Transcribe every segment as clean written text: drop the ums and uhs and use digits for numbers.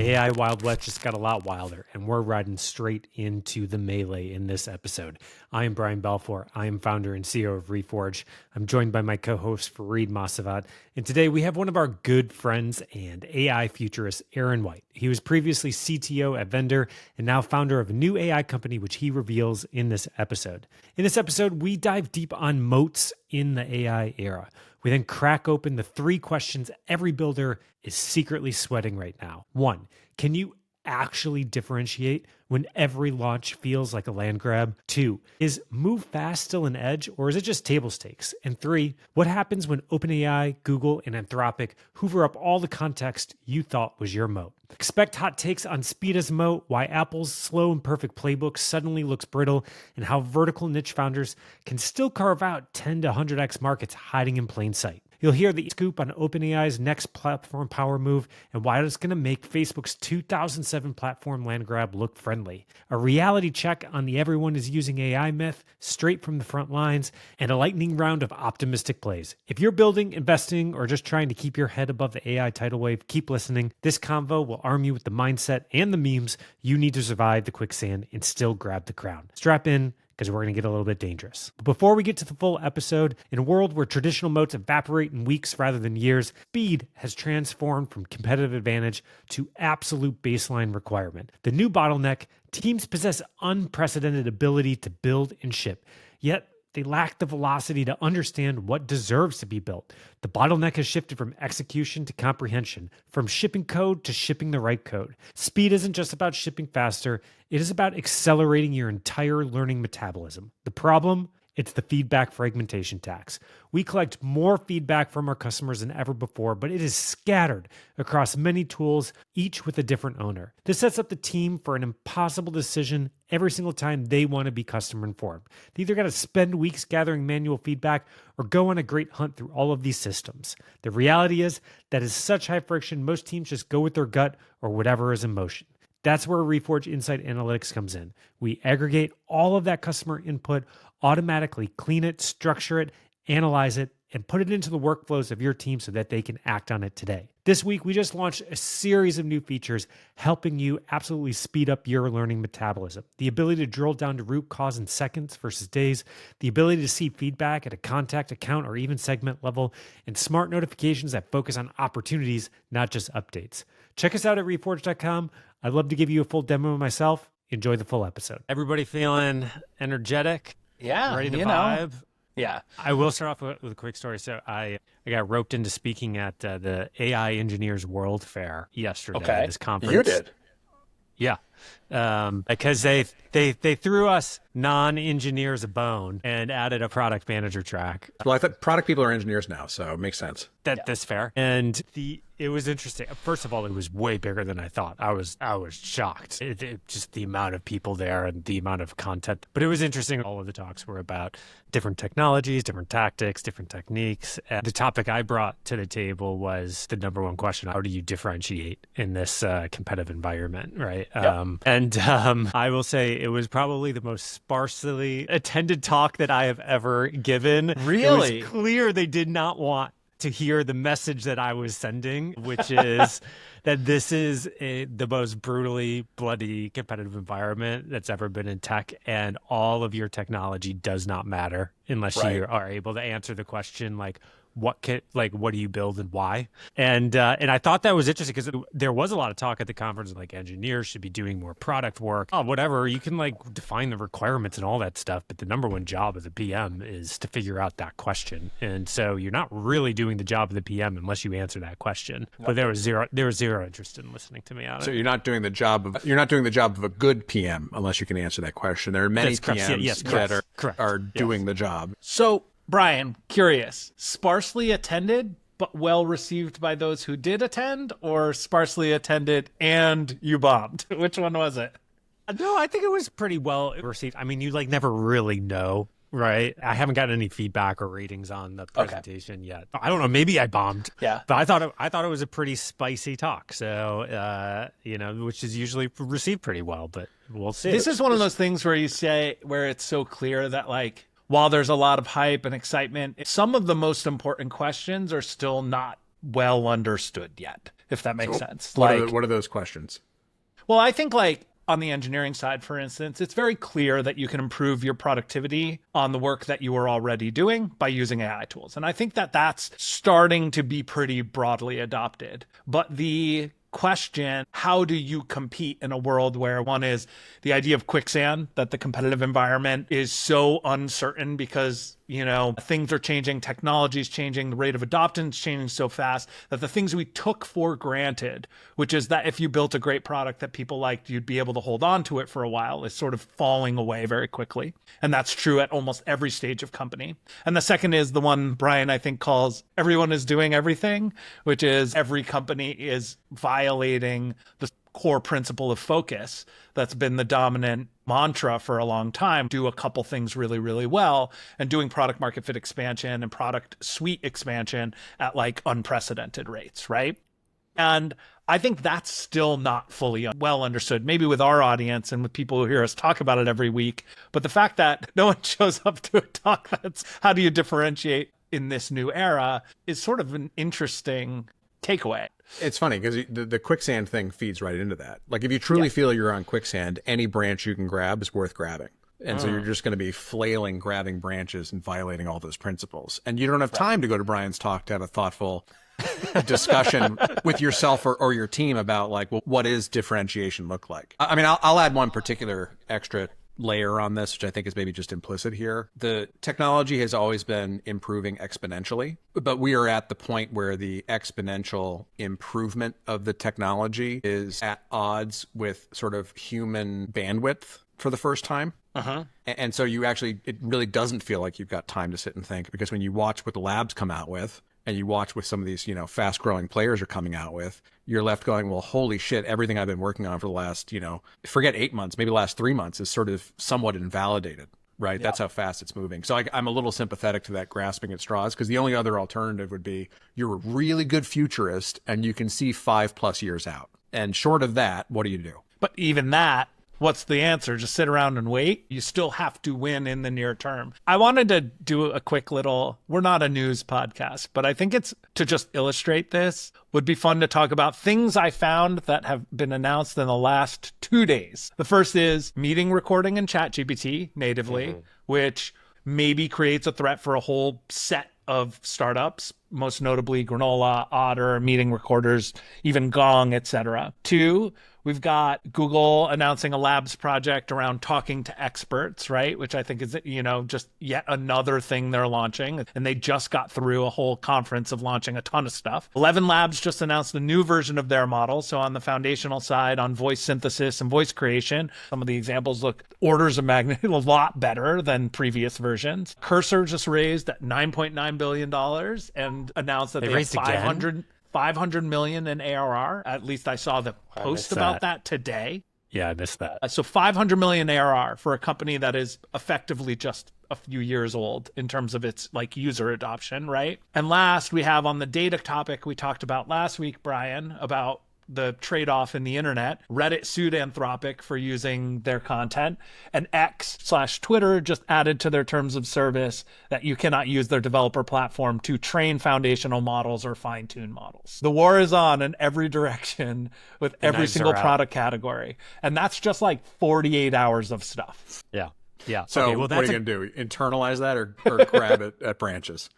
The AI Wild West just got a lot wilder, and we're riding straight into the melee in this episode. I am Brian Balfour. I am founder and CEO of Reforge. I'm joined by my co-host, Fareed Mosavat, and today we have one of our good friends and AI futurist, Aaron White. He was previously CTO at Vendor and now founder of a new AI company, which he reveals in this episode. In this episode, we dive deep on moats in the AI era. We then crack open the three questions every builder is secretly sweating right now. 1, can you actually differentiate when every launch feels like a land grab? 2, is move fast still an edge, or is it just table stakes? And 3, what happens when OpenAI, Google, and Anthropic hoover up all the context you thought was your moat? Expect hot takes on speed-as-a-moat, why Apple's slow and perfect playbook suddenly looks brittle, and how vertical niche founders can still carve out 10 to 100x markets hiding in plain sight. You'll hear the scoop on OpenAI's next platform power move and why it's going to make Facebook's 2007 platform land grab look friendly. A reality check on the everyone is using AI myth straight from the front lines, and a lightning round of optimistic plays. If you're building, investing, or just trying to keep your head above the AI tidal wave, keep listening. This convo will arm you with the mindset and the memes you need to survive the quicksand and still grab the crown. Strap in, because we're going to get a little bit dangerous. But before we get to the full episode, in a world where traditional moats evaporate in weeks rather than years, speed has transformed from competitive advantage to absolute baseline requirement. The new bottleneck: teams possess unprecedented ability to build and ship, yet they lack the velocity to understand what deserves to be built. The bottleneck has shifted from execution to comprehension, from shipping code to shipping the right code. Speed isn't just about shipping faster, it is about accelerating your entire learning metabolism. The problem? It's the feedback fragmentation tax. We collect more feedback from our customers than ever before, but it is scattered across many tools, each with a different owner. This sets up the team for an impossible decision every single time they want to be customer informed. They either got to spend weeks gathering manual feedback or go on a great hunt through all of these systems. The reality is that is such high friction, most teams just go with their gut or whatever is in motion. That's where Reforge Insight Analytics comes in. We aggregate all of that customer input, automatically clean it, structure it, analyze it, and put it into the workflows of your team so that they can act on it today. This week, we just launched a series of new features helping you absolutely speed up your learning metabolism. The ability to drill down to root cause in seconds versus days, the ability to see feedback at a contact, account, or even segment level, and smart notifications that focus on opportunities, not just updates. Check us out at reforge.com. I'd love to give you a full demo myself. Enjoy the full episode. Everybody feeling energetic? Yeah. Ready to vibe? Yeah. I will start off with a quick story. So I got roped into speaking at the AI Engineers World Fair yesterday. Okay. This conference. You did? Yeah. Because they threw us non-engineers a bone and added a product manager track. Well, I thought product people are engineers now, so it makes sense. That's fair. And it was interesting. First of all, it was way bigger than I thought. I was shocked. Just the amount of people there and the amount of content. But it was interesting. All of the talks were about different technologies, different tactics, different techniques. And the topic I brought to the table was the number one question: how do you differentiate in this competitive environment, right? Yep. I will say it was probably the most sparsely attended talk that I have ever given. Really? It was clear they did not want to hear the message that I was sending, which is that this is the most brutally bloody competitive environment that's ever been in tech, and all of your technology does not matter unless you are able to answer the question like, what do you build and why? And I thought that was interesting because there was a lot of talk at the conference like engineers should be doing more product work. Oh, whatever. You can like define the requirements and all that stuff, but the number one job as a PM is to figure out that question. And so you're not really doing the job of the PM unless you answer that question. Yep. But there was zero interest in listening to me on it. So you're not doing the job of a good PM unless you can answer that question. There are many PMs that are doing the job. So Brian, curious, sparsely attended, but well received by those who did attend, or sparsely attended and you bombed? Which one was it? No, I think it was pretty well received. I mean, you like never really know, right? I haven't gotten any feedback or ratings on the presentation yet. I don't know. Maybe I bombed. Yeah. But I thought it was a pretty spicy talk. So, which is usually received pretty well, but we'll see. This is one of those things where it's so clear that like, while there's a lot of hype and excitement, some of the most important questions are still not well understood yet. if that makes sense. What are those questions? Well, I think like on the engineering side, for instance, it's very clear that you can improve your productivity on the work that you are already doing by using AI tools. And I think that that's starting to be pretty broadly adopted. But the question, how do you compete in a world where one is the idea of quicksand, that the competitive environment is so uncertain because, things are changing, technology is changing, the rate of adoption is changing so fast that the things we took for granted, which is that if you built a great product that people liked, you'd be able to hold on to it for a while, is sort of falling away very quickly. And that's true at almost every stage of company. And the second is the one Brian, I think, calls everyone is doing everything, which is every company is violating the core principle of focus that's been the dominant mantra for a long time. Do a couple things really, really well, and doing product market fit expansion and product suite expansion at like unprecedented rates, right? And I think that's still not fully well understood, maybe with our audience and with people who hear us talk about it every week. But the fact that no one shows up to a talk that's how do you differentiate in this new era is sort of an interesting takeaway. It's funny because the quicksand thing feeds right into that. Like if you truly feel you're on quicksand, any branch you can grab is worth grabbing. And so you're just going to be flailing, grabbing branches and violating all those principles. And you don't have time to go to Brian's talk to have a thoughtful discussion with yourself or your team about like, well, what does differentiation look like? I mean, I'll add one particular extra layer on this, which I think is maybe just implicit here. The technology has always been improving exponentially, but we are at the point where the exponential improvement of the technology is at odds with sort of human bandwidth for the first time. And so it really doesn't feel like you've got time to sit and think, because when you watch what the labs come out with, and you watch what some of these, fast growing players are coming out with, you're left going, well, holy shit, everything I've been working on for the last, forget 8 months, maybe the last 3 months is sort of somewhat invalidated, right? Yeah. That's how fast it's moving. So I'm a little sympathetic to that grasping at straws, because the only other alternative would be you're a really good futurist and you can see 5+ years out. And short of that, what do you do? But even that, what's the answer? Just sit around and wait? You still have to win in the near term. I wanted to do a quick little, we're not a news podcast, but I think it's to just illustrate this, would be fun to talk about things I found that have been announced in the last 2 days. The first is meeting recording in ChatGPT natively, which maybe creates a threat for a whole set of startups, most notably Granola, Otter, meeting recorders, even Gong, etc. 2, we've got Google announcing a labs project around talking to experts, right? Which I think is, just yet another thing they're launching. And they just got through a whole conference of launching a ton of stuff. 11 Labs just announced a new version of their model. So on the foundational side, on voice synthesis and voice creation, some of the examples look orders of magnitude a lot better than previous versions. Cursor just raised at $9.9 billion and announced that they have 500 million in ARR. At least I saw the post about that today. Yeah, I missed that. So 500 million ARR for a company that is effectively just a few years old in terms of its like user adoption, right? And last, we have on the data topic we talked about last week, Brian, about the trade-off in the internet. Reddit sued Anthropic for using their content, and X/Twitter just added to their terms of service that you cannot use their developer platform to train foundational models or fine-tune models. The war is on in every direction with every single product category. And that's just like 48 hours of stuff. Yeah. Yeah. So okay, well, what are you going to do? Internalize that or grab it at branches?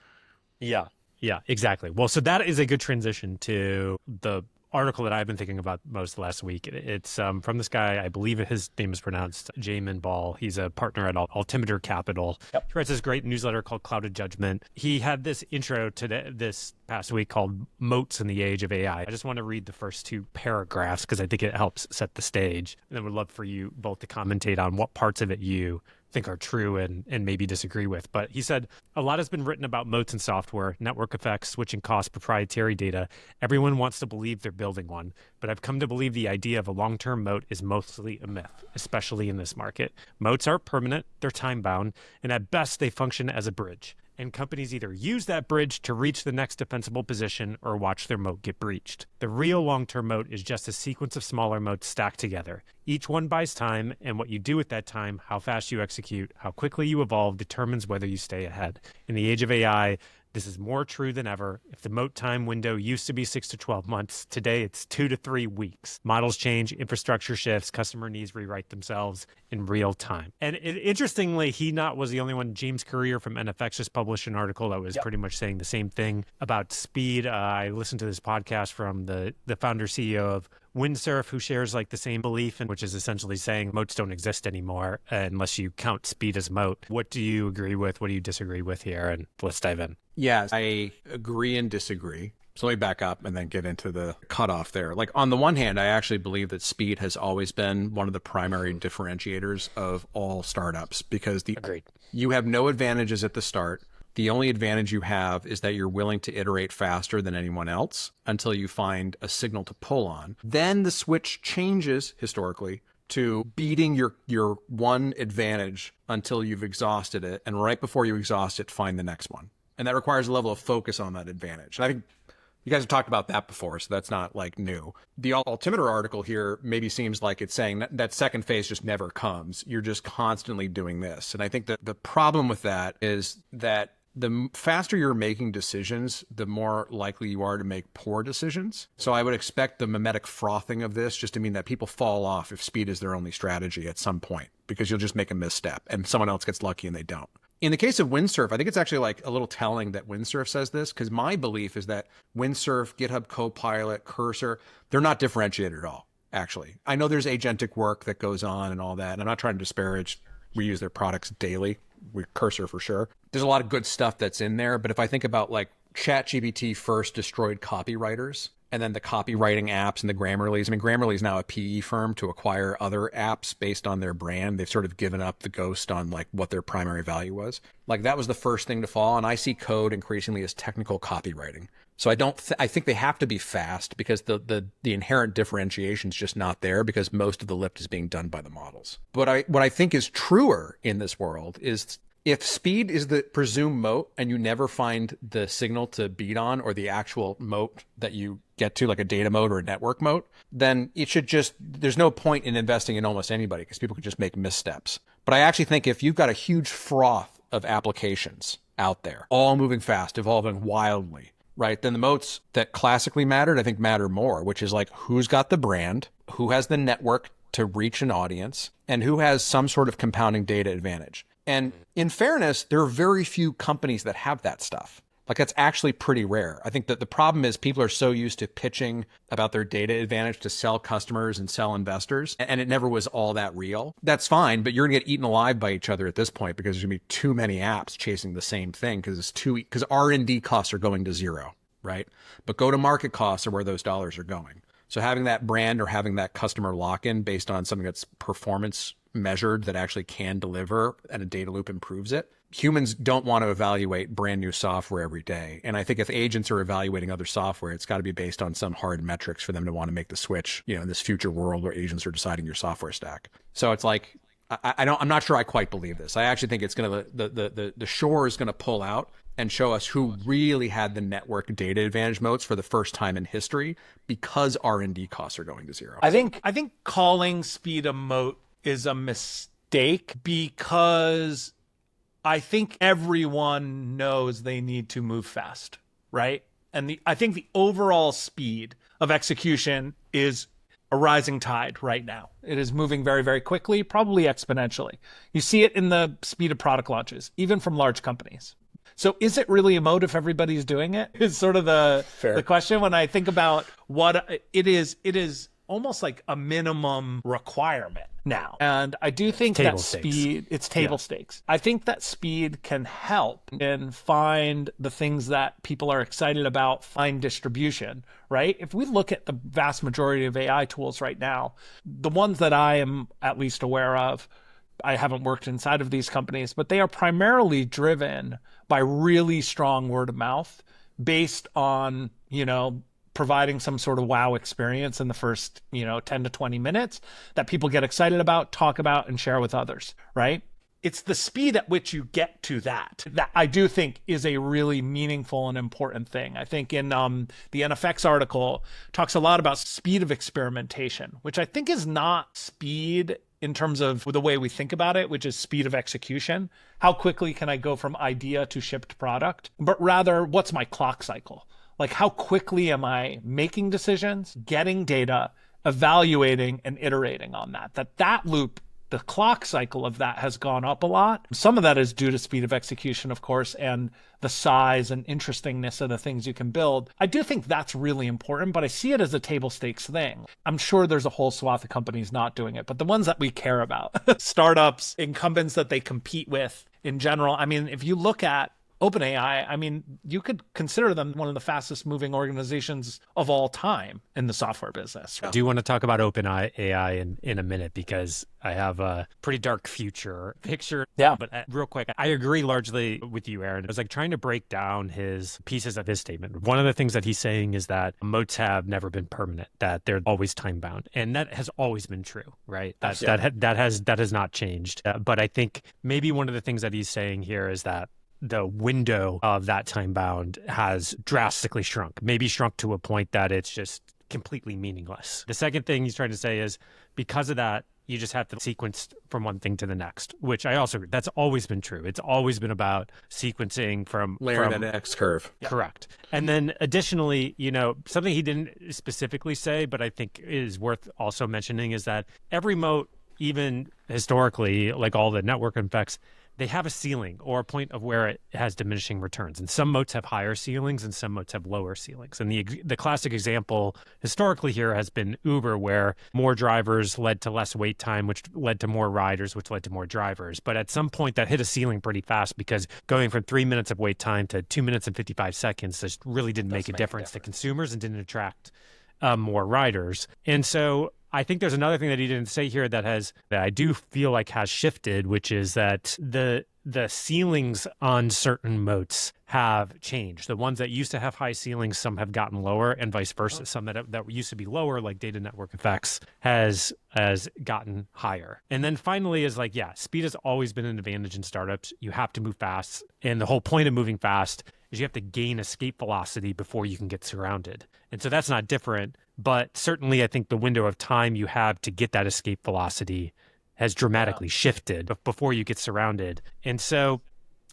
Yeah. Yeah, exactly. Well, so that is a good transition to the article that I've been thinking about most last week. It's from this guy, I believe his name is pronounced Jamin Ball. He's a partner at Altimeter Capital. Yep. He writes this great newsletter called Clouded Judgment. He had this intro to this past week called Moats in the Age of AI. I just want to read the first 2 paragraphs because I think it helps set the stage. And I would love for you both to commentate on what parts of it you think are true and maybe disagree with. But he said, a lot has been written about moats in software, network effects, switching costs, proprietary data. Everyone wants to believe they're building one, but I've come to believe the idea of a long-term moat is mostly a myth, especially in this market. Moats are permanent, they're time-bound, and at best they function as a bridge. And companies either use that bridge to reach the next defensible position or watch their moat get breached. The real long-term moat is just a sequence of smaller moats stacked together. Each one buys time, and what you do with that time, how fast you execute, how quickly you evolve, determines whether you stay ahead. In the age of AI, This is more true than ever. If the moat time window used to be 6 to 12 months, today it's 2 to 3 weeks. Models change, infrastructure shifts, customer needs rewrite themselves in real time. And interestingly, he was the only one. James Courier from NFX just published an article that was pretty much saying the same thing about speed. I listened to this podcast from the founder CEO of Windsurf, who shares like the same belief, which is essentially saying moats don't exist anymore unless you count speed as a moat. What do you agree with? What do you disagree with here? And let's dive in. Yeah, I agree and disagree. So let me back up and then get into the cutoff there. Like on the one hand, I actually believe that speed has always been one of the primary differentiators of all startups because Agreed. You have no advantages at the start. The only advantage you have is that you're willing to iterate faster than anyone else until you find a signal to pull on. Then the switch changes historically to beating your one advantage until you've exhausted it. And right before you exhaust it, find the next one. And that requires a level of focus on that advantage. And I think you guys have talked about that before, so that's not like new. The altimeter article here maybe seems like it's saying that second phase just never comes. You're just constantly doing this. And I think that the problem with that is that the faster you're making decisions, the more likely you are to make poor decisions. So I would expect the mimetic frothing of this just to mean that people fall off if speed is their only strategy at some point, because you'll just make a misstep and someone else gets lucky and they don't. In the case of Windsurf, I think it's actually like a little telling that Windsurf says this, because my belief is that Windsurf, GitHub Copilot, Cursor, they're not differentiated at all, actually. I know there's agentic work that goes on and all that, and I'm not trying to disparage. We use their products daily. With Cursor for sure. There's a lot of good stuff that's in there, but if I think about like ChatGPT first destroyed copywriters and then the copywriting apps and the Grammarly's. I mean, Grammarly is now a PE firm to acquire other apps based on their brand. They've sort of given up the ghost on like what their primary value was. Like that was the first thing to fall. And I see code increasingly as technical copywriting. So I think they have to be fast because the inherent differentiation is just not there because most of the lift is being done by the models. But what I think is truer in this world is if speed is the presumed moat and you never find the signal to beat on or the actual moat that you get to, like a data moat or a network moat, then it should there's no point in investing in almost anybody because people could just make missteps. But I actually think if you've got a huge froth of applications out there, all moving fast, evolving wildly, right, then the moats that classically mattered, I think matter more, which is like who's got the brand, who has the network to reach an audience, and who has some sort of compounding data advantage. And in fairness, there are very few companies that have that stuff. Like that's actually pretty rare. I think that the problem is people are so used to pitching about their data advantage to sell customers and sell investors, and it never was all that real. That's fine, but you're gonna get eaten alive by each other at this point because there's gonna be too many apps chasing the same thing because R&D costs are going to zero, right? But go-to-market costs are where those dollars are going. So having that brand or having that customer lock-in based on something that's performance measured that actually can deliver and a data loop improves it. Humans don't want to evaluate brand new software every day. And I think if agents are evaluating other software, it's got to be based on some hard metrics for them to want to make the switch, in this future world where agents are deciding your software stack. So it's like, I'm not sure I quite believe this. I actually think it's going to, the shore is going to pull out and show us who really had the network data advantage moats for the first time in history because R&D costs are going to zero. I think calling speed a moat is a mistake because I think everyone knows they need to move fast, right? And I think the overall speed of execution is a rising tide right now. It is moving very, very quickly, probably exponentially. You see it in the speed of product launches, even from large companies. So is it really a moat if everybody's doing it? Is sort of the question when I think about what it is. It is almost like a minimum requirement now. And I do think that speed, it's table stakes. I think that speed can help and find the things that people are excited about, find distribution, right? If we look at the vast majority of AI tools right now, the ones that I am at least aware of, I haven't worked inside of these companies, but they are primarily driven by really strong word of mouth based on, providing some sort of wow experience in the first, 10 to 20 minutes that people get excited about, talk about, and share with others, right? It's the speed at which you get to that I do think is a really meaningful and important thing. I think in the NFX article talks a lot about speed of experimentation, which I think is not speed in terms of the way we think about it, which is speed of execution. How quickly can I go from idea to shipped product? But rather, what's my clock cycle? Like, how quickly am I making decisions, getting data, evaluating, and iterating on that? That loop, the clock cycle of that has gone up a lot. Some of that is due to speed of execution, of course, and the size and interestingness of the things you can build. I do think that's really important, but I see it as a table stakes thing. I'm sure there's a whole swath of companies not doing it, but the ones that we care about, startups, incumbents that they compete with in general. I mean, if you look at OpenAI, I mean, you could consider them one of the fastest moving organizations of all time in the software business. I do want to talk about OpenAI in a minute because I have a pretty dark future picture. Yeah. But real quick, I agree largely with you, Aaron. I was like trying to break down his pieces of his statement. One of the things that he's saying is that moats have never been permanent, that they're always time bound. And that has always been true, right? That has not changed. But I think maybe one of the things that he's saying here is that the window of that time bound has drastically shrunk, maybe shrunk to a point that it's just completely meaningless. The second thing he's trying to say is because of that, you just have to sequence from one thing to the next, which I also, that's always been true. It's always been about sequencing from layering an X curve. Correct. And then additionally, something he didn't specifically say, but I think is worth also mentioning is that every moat, even historically, like all the network effects, they have a ceiling or a point of where it has diminishing returns. And some moats have higher ceilings and some moats have lower ceilings. And the classic example historically here has been Uber, where more drivers led to less wait time, which led to more riders, which led to more drivers. But at some point that hit a ceiling pretty fast because going from 3 minutes of wait time to 2 minutes and 55 seconds just really didn't make a difference to consumers and didn't attract more riders. And so I think there's another thing that he didn't say here that I do feel like has shifted, which is that the ceilings on certain moats have changed. The ones that used to have high ceilings, some have gotten lower, and vice versa. Some that used to be lower, like data network effects, has gotten higher. And then finally is like, speed has always been an advantage in startups. You have to move fast. And the whole point of moving fast is you have to gain escape velocity before you can get surrounded. And so that's not different. But certainly, I think the window of time you have to get that escape velocity has dramatically shifted before you get surrounded. And so,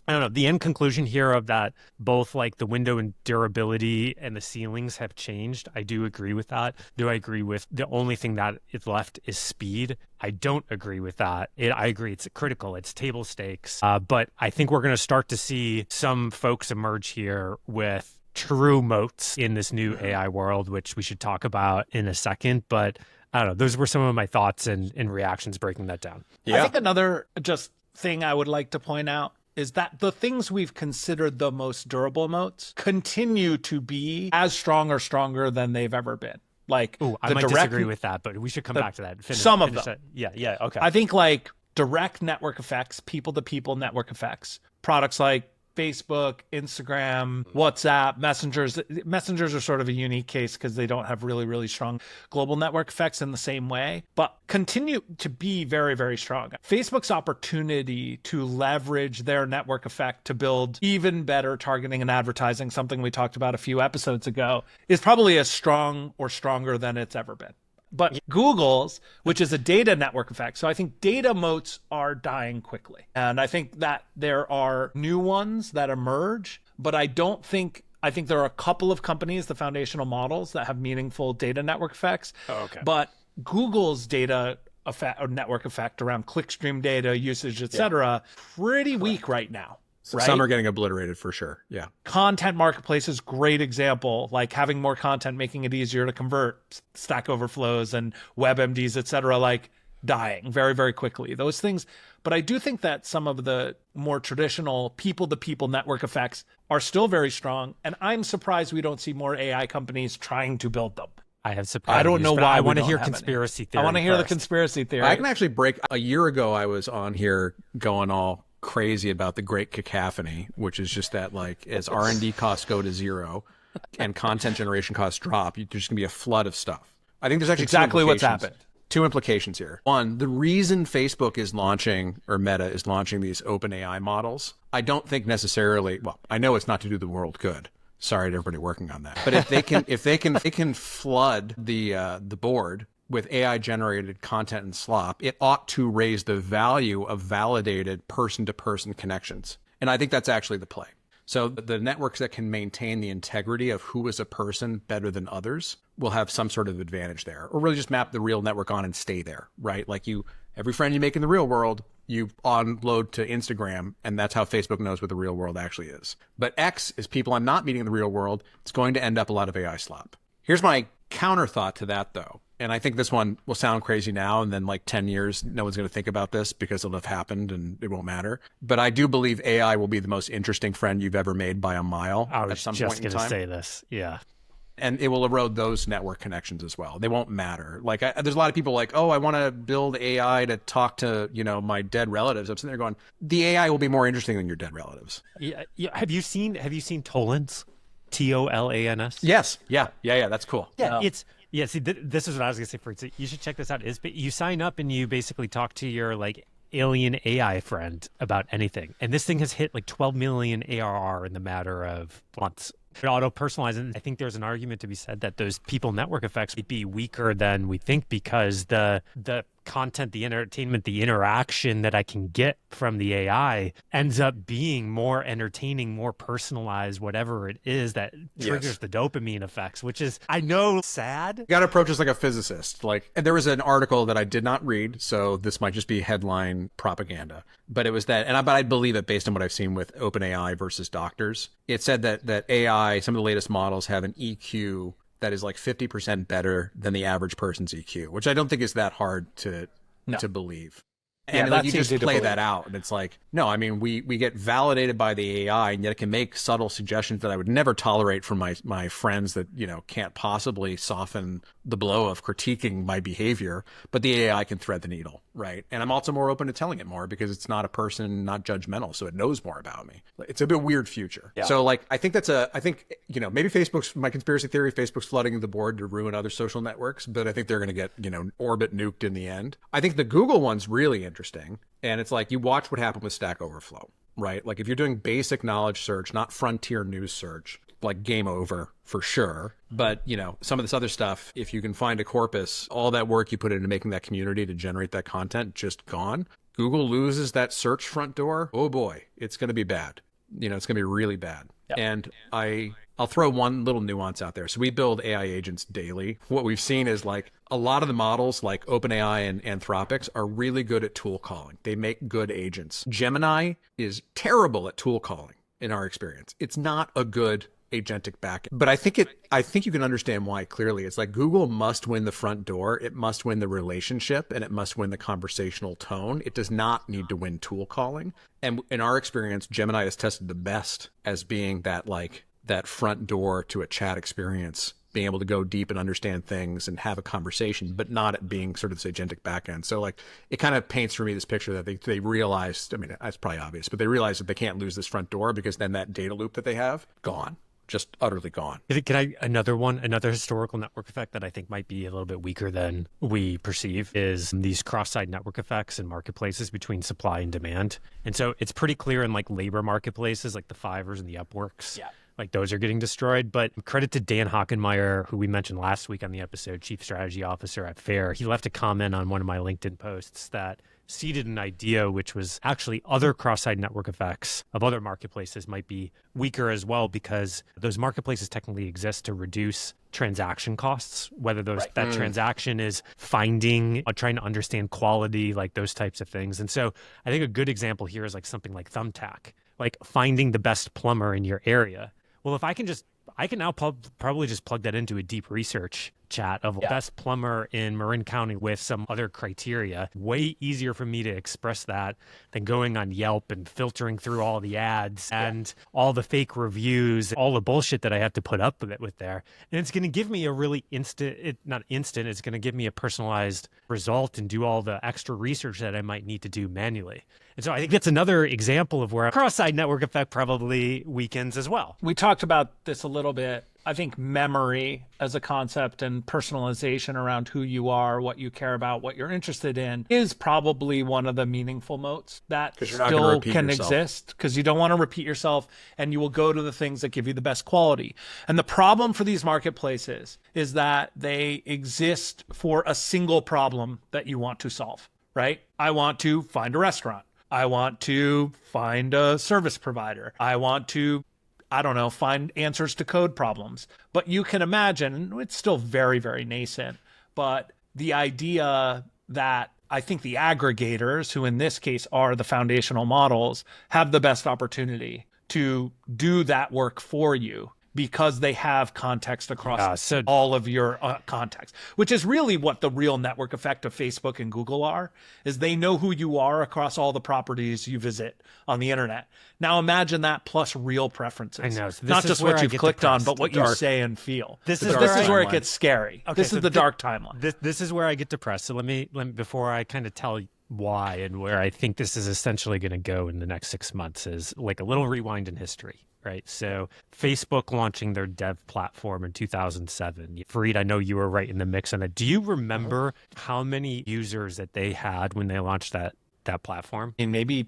I don't know, the end conclusion here of that, both like the window and durability and the ceilings have changed. I do agree with that. Do I agree with the only thing that is left is speed? I don't agree with that. I agree it's critical. It's table stakes. But I think we're going to start to see some folks emerge here with true moats in this new AI world, which we should talk about in a second. But I don't know, those were some of my thoughts and reactions breaking that down. Yeah. I think another just thing I would like to point out is that the things we've considered the most durable moats continue to be as strong or stronger than they've ever been. Like, I might disagree with that, but we should come back to that. Some of them. Yeah, okay. I think like direct network effects, people-to-people network effects, products like Facebook, Instagram, WhatsApp, Messengers. Messengers are sort of a unique case because they don't have really, really strong global network effects in the same way, but continue to be very, very strong. Facebook's opportunity to leverage their network effect to build even better targeting and advertising, something we talked about a few episodes ago, is probably as strong or stronger than it's ever been. But Google's, which is a data network effect. So I think data moats are dying quickly. And I think that there are new ones that emerge, but I think there are a couple of companies, the foundational models, that have meaningful data network effects. Oh, okay. But Google's data effect or network effect around clickstream data, usage, et cetera, pretty weak right now. So right? Some are getting obliterated for sure. Yeah. Content marketplaces, great example, like having more content, making it easier to convert, Stack Overflows and WebMDs, et cetera, like dying very, very quickly. Those things. But I do think that some of the more traditional people-to-people network effects are still very strong. And I'm surprised we don't see more AI companies trying to build them. I have surprised. I don't know why. I want to hear conspiracy theory. I want to hear the conspiracy theory. I can actually break. A year ago, I was on here going all crazy about the great cacophony, which is just that, like, as R&D costs go to zero and content generation costs drop, there's just gonna be a flood of stuff. I think there's actually exactly what's happened. Two implications here. One, the reason Facebook is launching, or Meta is launching, these OpenAI models, I don't think necessarily, well, I know it's not to do the world good. Sorry to everybody working on that. But if they can flood the board with AI generated content and slop, it ought to raise the value of validated person to person connections. And I think that's actually the play. So the networks that can maintain the integrity of who is a person better than others will have some sort of advantage there, or really just map the real network on and stay there, right? Like every friend you make in the real world, you onload to Instagram, and that's how Facebook knows what the real world actually is. But X is people I'm not meeting in the real world. It's going to end up a lot of AI slop. Here's my counter thought to that, though. And I think this one will sound crazy now, and then like 10 years, no one's going to think about this because it'll have happened and it won't matter. But I do believe AI will be the most interesting friend you've ever made by a mile at some point in time. I was just going to say this. Yeah. And it will erode those network connections as well. They won't matter. Like there's a lot of people like, oh, I want to build AI to talk to, my dead relatives. I'm sitting there going, the AI will be more interesting than your dead relatives. Yeah. Have you seen Tolans? Tolans? Yes. Yeah. That's cool. Yeah. See, this is what I was going to say for it. So you should check this out. You sign up and you basically talk to your like alien AI friend about anything. And this thing has hit like 12 million ARR in the matter of months. It auto-personalizes. I think there's an argument to be said that those people network effects might be weaker than we think because the content, the entertainment, the interaction that I can get from the AI ends up being more entertaining, more personalized, whatever it is that triggers the dopamine effects, which is, I know, sad. You got to approach this like a physicist. And there was an article that I did not read, so this might just be headline propaganda. But it was that, but I believe it based on what I've seen with OpenAI versus doctors. It said that AI, some of the latest models have an EQ that is like 50% better than the average person's EQ, which I don't think is that hard to believe. And you just play that out, and it's like, no, I mean, we get validated by the AI, and yet it can make subtle suggestions that I would never tolerate from my friends that, can't possibly soften the blow of critiquing my behavior, but the AI can thread the needle, right? And I'm also more open to telling it more because it's not a person, not judgmental, so it knows more about me. It's a bit weird future. Yeah. So I think maybe my conspiracy theory, Facebook's flooding the board to ruin other social networks, but I think they're going to get, orbit nuked in the end. I think the Google one's really interesting. And it's like, you watch what happened with Stack Overflow, right? Like if you're doing basic knowledge search, not frontier news search, like game over for sure. But, some of this other stuff, if you can find a corpus, all that work you put into making that community to generate that content, just gone. Google loses that search front door. Oh boy, it's going to be bad. It's going to be really bad. Yep. And I'll throw one little nuance out there. So we build AI agents daily. What we've seen is like a lot of the models like OpenAI and Anthropic are really good at tool calling. They make good agents. Gemini is terrible at tool calling in our experience. It's not a good agentic backend. But I think you can understand why clearly. It's like Google must win the front door. It must win the relationship, and it must win the conversational tone. It does not need to win tool calling. And in our experience, Gemini has tested the best as being that front door to a chat experience, being able to go deep and understand things and have a conversation, but not at being sort of this agentic backend. So it kind of paints for me this picture that they realized, I mean, that's probably obvious, but they realized that they can't lose this front door because then that data loop that they have, gone. Just utterly gone. Another historical network effect that I think might be a little bit weaker than we perceive is these cross-site network effects in marketplaces between supply and demand. And so it's pretty clear in like labor marketplaces like the Fivers and the Upworks. Yeah. Like those are getting destroyed. But credit to Dan Hockenmeyer, who we mentioned last week on the episode, Chief Strategy Officer at Fair. He left a comment on one of my LinkedIn posts that seeded an idea, which was actually other cross-site network effects of other marketplaces might be weaker as well, because those marketplaces technically exist to reduce transaction costs, whether that transaction is finding, trying to understand quality, like those types of things. And so I think a good example here is like something like Thumbtack, like finding the best plumber in your area. Well, if I can now probably just plug that into a deep research chat of best plumber in Marin County with some other criteria. Way easier for me to express that than going on Yelp and filtering through all the ads and all the fake reviews, all the bullshit that I have to put up with there. And it's going to give me a really it's going to give me a personalized result and do all the extra research that I might need to do manually. And so I think that's another example of where a cross-site network effect probably weakens as well. We talked about this a little bit I think memory as a concept and personalization around who you are, what you care about, what you're interested in is probably one of the meaningful moats that still can exist, because you don't want to repeat yourself, and you will go to the things that give you the best quality. And the problem for these marketplaces is that they exist for a single problem that you want to solve, right? I want to find a restaurant. I want to find a service provider. I want to, I don't know, find answers to code problems. But you can imagine, it's still very, very nascent, but the idea that I think the aggregators, who in this case are the foundational models, have the best opportunity to do that work for you, because they have context across all of your context, which is really what the real network effect of Facebook and Google are, is they know who you are across all the properties you visit on the internet. Now imagine that plus real preferences. I know. So not just what you've clicked on, but what you say and feel. This is where it gets scary. Okay, this is the dark timeline. This is where I get depressed. So let me before I kind of tell you why and where I think this is essentially going to go in the next 6 months, is like a little rewind in history. Right. So Facebook launching their dev platform in 2007. Fareed, I know you were right in the mix on that. Do you remember how many users that they had when they launched that platform? In maybe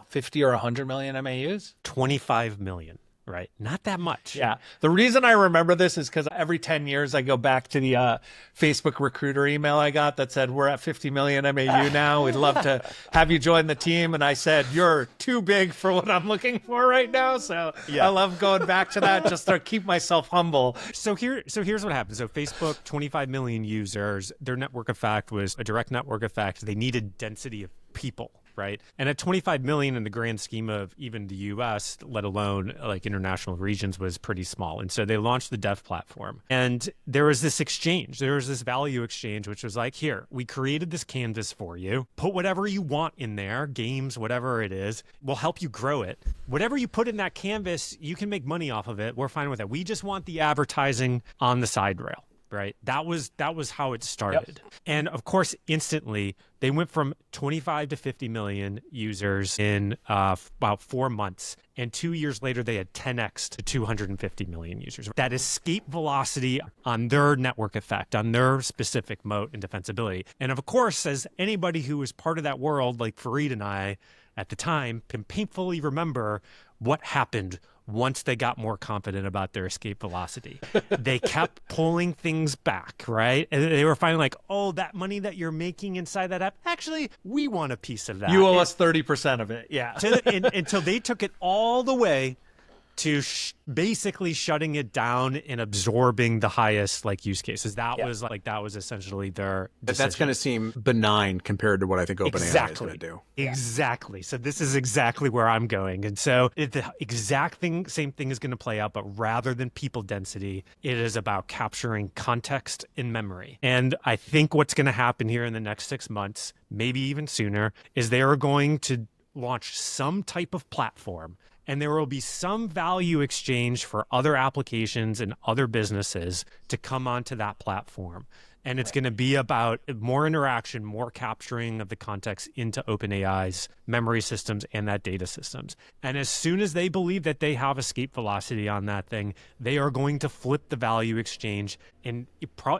50 or 100 million MAUs? 25 million. Right. Not that much. Yeah. The reason I remember this is because every 10 years I go back to the Facebook recruiter email I got that said, we're at 50 million MAU now. We'd love to have you join the team. And I said, you're too big for what I'm looking for right now. So I love going back to that just to keep myself humble. So here's what happened. So Facebook, 25 million users, their network effect was a direct network effect. They needed density of people. Right. And at 25 million in the grand scheme of even the US, let alone like international regions, was pretty small. And so they launched the dev platform. And there was this exchange. There was this value exchange, which was like, here, we created this canvas for you. Put whatever you want in there, games, whatever it is. We'll help you grow it. Whatever you put in that canvas, you can make money off of it. We're fine with that. We just want the advertising on the side rail. Right. That was how it started. Yep. And of course, instantly, they went from 25 to 50 million users in about 4 months. And 2 years later, they had 10x to 250 million users. That escape velocity on their network effect, on their specific moat and defensibility. And of course, as anybody who was part of that world, like Fareed and I at the time, can painfully remember what happened once they got more confident about their escape velocity. They kept pulling things back, right? And they were finally like, oh, that money that you're making inside that app, actually, we want a piece of that. You owe us 30% of it, yeah. Until they took it all the way to basically shutting it down and absorbing the highest like use cases. That was essentially their decision. That's going to seem benign compared to what I think OpenAI is going to do. Exactly. So this is exactly where I'm going. And so the exact same thing is going to play out, but rather than people density, it is about capturing context and memory. And I think what's going to happen here in the next 6 months, maybe even sooner, is they are going to launch some type of platform, and there will be some value exchange for other applications and other businesses to come onto that platform. And it's going to be about more interaction, more capturing of the context into OpenAI's memory systems and that data systems. And as soon as they believe that they have escape velocity on that thing, they are going to flip the value exchange and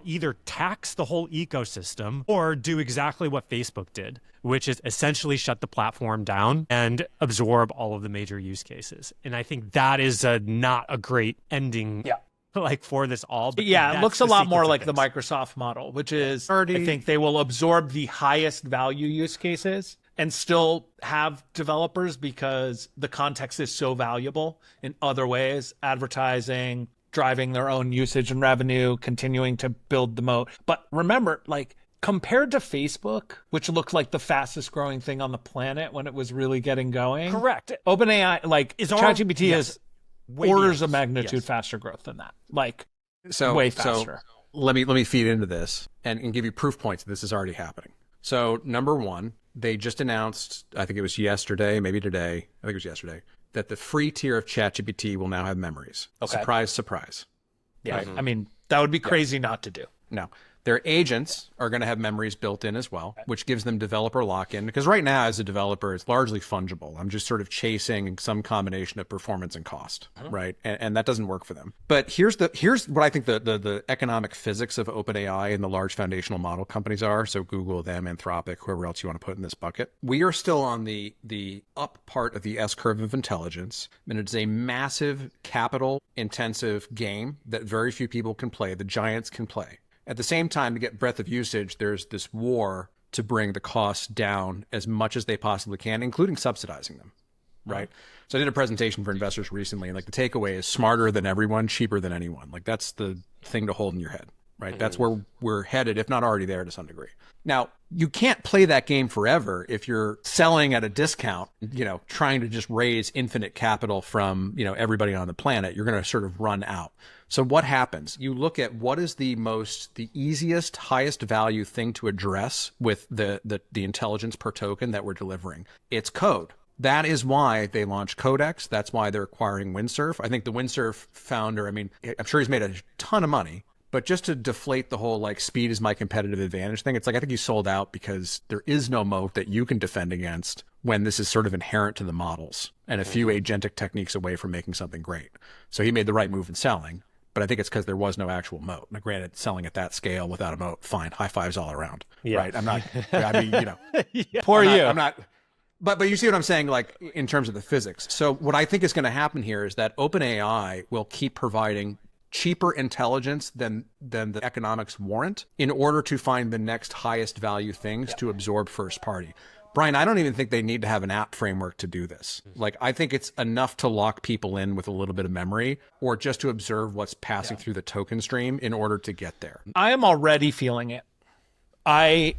either tax the whole ecosystem or do exactly what Facebook did, which is essentially shut the platform down and absorb all of the major use cases. And I think that is not a great ending. Yeah. Like for this all. But yeah, it looks a lot more like the Microsoft model, which is, I think they will absorb the highest value use cases and still have developers because the context is so valuable in other ways, advertising, driving their own usage and revenue, continuing to build the moat. But remember, like, compared to Facebook, which looked like the fastest growing thing on the planet when it was really getting going. Correct. OpenAI, like ChatGPT is orders of magnitude faster growth than that. Like, way faster. So let me feed into this and give you proof points that this is already happening. So number one, they just announced, I think it was yesterday, maybe today, I think it was yesterday, that the free tier of ChatGPT will now have memories. Okay. Surprise, surprise. Yeah, right? I mean, that would be crazy not to do. No. Their agents are going to have memories built in as well, which gives them developer lock-in. Because right now, as a developer, it's largely fungible. I'm just sort of chasing some combination of performance and cost, right? And that doesn't work for them. But here's what I think the economic physics of OpenAI and the large foundational model companies are. So Google, them, Anthropic, whoever else you want to put in this bucket. We are still on the up part of the S-curve of intelligence, and it's a massive capital-intensive game that very few people can play. The giants can play. At the same time, to get breadth of usage, there's this war to bring the costs down as much as they possibly can, including subsidizing them, right? So I did a presentation for investors recently, and like the takeaway is smarter than everyone, cheaper than anyone. Like that's the thing to hold in your head, right? That's where we're headed, if not already there to some degree. Now, you can't play that game forever if you're selling at a discount, trying to just raise infinite capital from, everybody on the planet. You're going to sort of run out. So what happens? You look at what is the easiest, highest value thing to address with the intelligence per token that we're delivering. It's code. That is why they launched Codex. That's why they're acquiring Windsurf. I think the Windsurf founder, I'm sure he's made a ton of money, but just to deflate the whole like speed is my competitive advantage thing, it's like I think he sold out because there is no moat that you can defend against when this is sort of inherent to the models and a few agentic techniques away from making something great. So he made the right move in selling. But I think it's because there was no actual moat. Now, granted, selling at that scale without a moat, fine, high fives all around, right? I'm not, Poor you. I'm not, but you see what I'm saying, like in terms of the physics. So what I think is going to happen here is that OpenAI will keep providing cheaper intelligence than the economics warrant in order to find the next highest value things to absorb first party. Brian, I don't even think they need to have an app framework to do this. Like, I think it's enough to lock people in with a little bit of memory or just to observe what's passing through the token stream in order to get there. I am already feeling it. I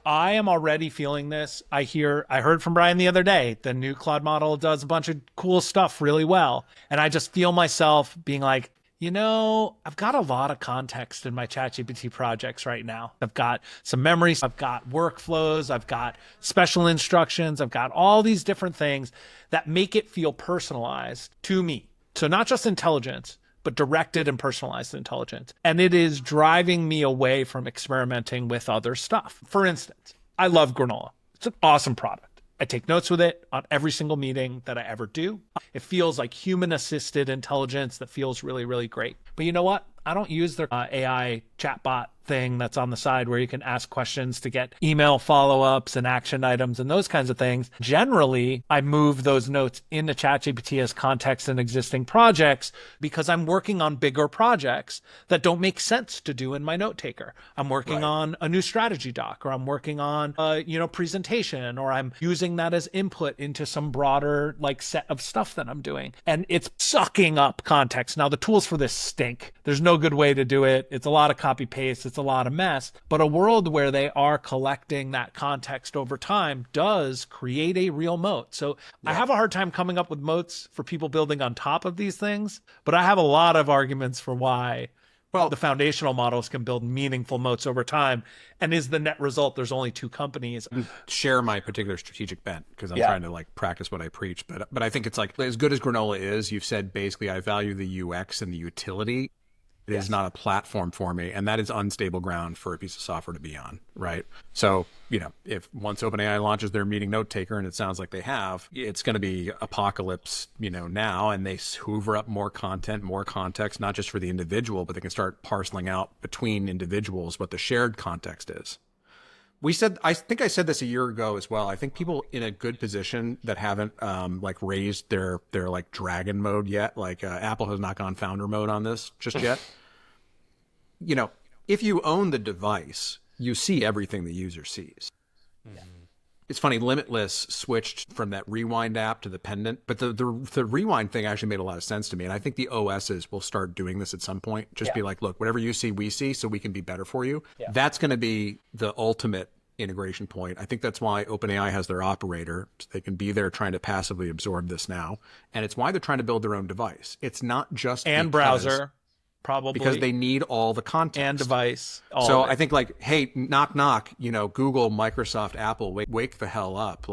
am already feeling this. I heard from Brian the other day, the new Claude model does a bunch of cool stuff really well. And I just feel myself being like, I've got a lot of context in my ChatGPT projects right now. I've got some memories, I've got workflows, I've got special instructions, I've got all these different things that make it feel personalized to me. So not just intelligence, but directed and personalized intelligence. And it is driving me away from experimenting with other stuff. For instance, I love Granola. It's an awesome product. I take notes with it on every single meeting that I ever do. It feels like human-assisted intelligence that feels really, really great. But you know what? I don't use their AI chatbot thing that's on the side where you can ask questions to get email follow-ups and action items and those kinds of things. Generally, I move those notes into ChatGPT as context in existing projects because I'm working on bigger projects that don't make sense to do in my note taker. I'm working on a new strategy doc, or I'm working on a presentation, or I'm using that as input into some broader set of stuff that I'm doing. And it's sucking up context. Now, the tools for this stink. There's no good way to do it. It's a lot of copy paste. It's a lot of mess, but a world where they are collecting that context over time does create a real moat. So I have a hard time coming up with moats for people building on top of these things, but I have a lot of arguments for why the foundational models can build meaningful moats over time. And is the net result there's only two companies? Share my particular strategic bent because I'm trying to practice what I preach. But I think it's as good as Granola is, you've said basically I value the UX and the utility. It is not a platform for me, and that is unstable ground for a piece of software to be on, right? So, if once OpenAI launches their meeting note taker, and it sounds like they have, it's going to be apocalypse, now, and they hoover up more content, more context, not just for the individual, but they can start parceling out between individuals what the shared context is. I think I said this a year ago as well. I think people in a good position that haven't raised their dragon mode yet, Apple has not gone founder mode on this just yet. If you own the device, you see everything the user sees. Yeah. It's funny, Limitless switched from that rewind app to the pendant, but the rewind thing actually made a lot of sense to me. And I think the OSs will start doing this at some point. Just be like, look, whatever you see, we see, so we can be better for you. Yeah. That's going to be the ultimate integration point. I think that's why OpenAI has their operator. So they can be there trying to passively absorb this now. And it's why they're trying to build their own device. It's not just browser. Probably because they need all the context and device. So I think hey, knock, knock, Google, Microsoft, Apple, wake the hell up.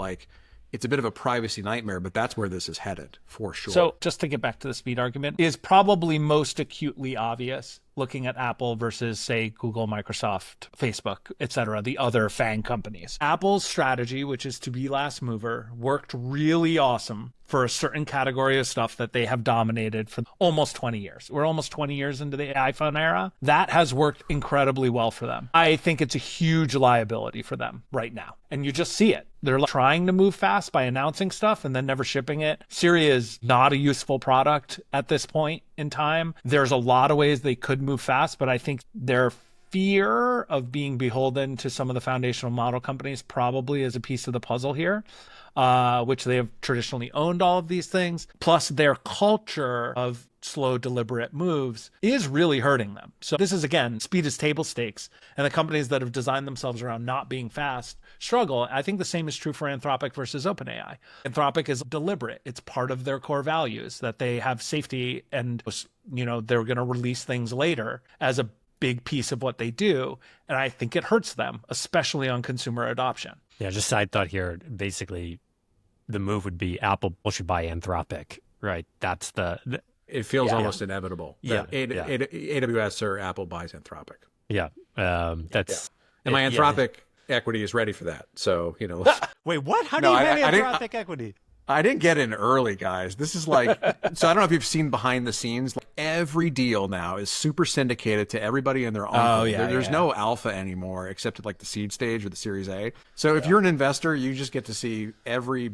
It's a bit of a privacy nightmare, but that's where this is headed for sure. So just to get back to the speed argument, is probably most acutely obvious looking at Apple versus, say, Google, Microsoft, Facebook, et cetera, the other FAANG companies. Apple's strategy, which is to be last mover, worked really awesome for a certain category of stuff that they have dominated for almost 20 years. We're almost 20 years into the iPhone era. That has worked incredibly well for them. I think it's a huge liability for them right now. And you just see it. They're trying to move fast by announcing stuff and then never shipping it. Siri is not a useful product at this point in time. There's a lot of ways they could move fast, but I think their fear of being beholden to some of the foundational model companies probably is a piece of the puzzle here. Which they have traditionally owned all of these things, plus their culture of slow, deliberate moves is really hurting them. So this is, again, speed is table stakes, and the companies that have designed themselves around not being fast struggle. I think the same is true for Anthropic versus OpenAI. Anthropic is deliberate. It's part of their core values that they have safety, and they're going to release things later as a big piece of what they do. And I think it hurts them, especially on consumer adoption. Yeah, just side thought here. Basically, the move would be Apple should buy Anthropic, right? That's it feels almost inevitable. Yeah, AWS or Apple buys Anthropic. Yeah, that's. And my Anthropic equity is ready for that. So Wait, what? How do you have Anthropic equity? I didn't get in early, guys. This is like, so I don't know if you've seen behind the scenes. Like, every deal now is super syndicated to everybody in their own. Oh, yeah, There's no alpha anymore except at like the seed stage or the Series A. So if you're an investor, you just get to see every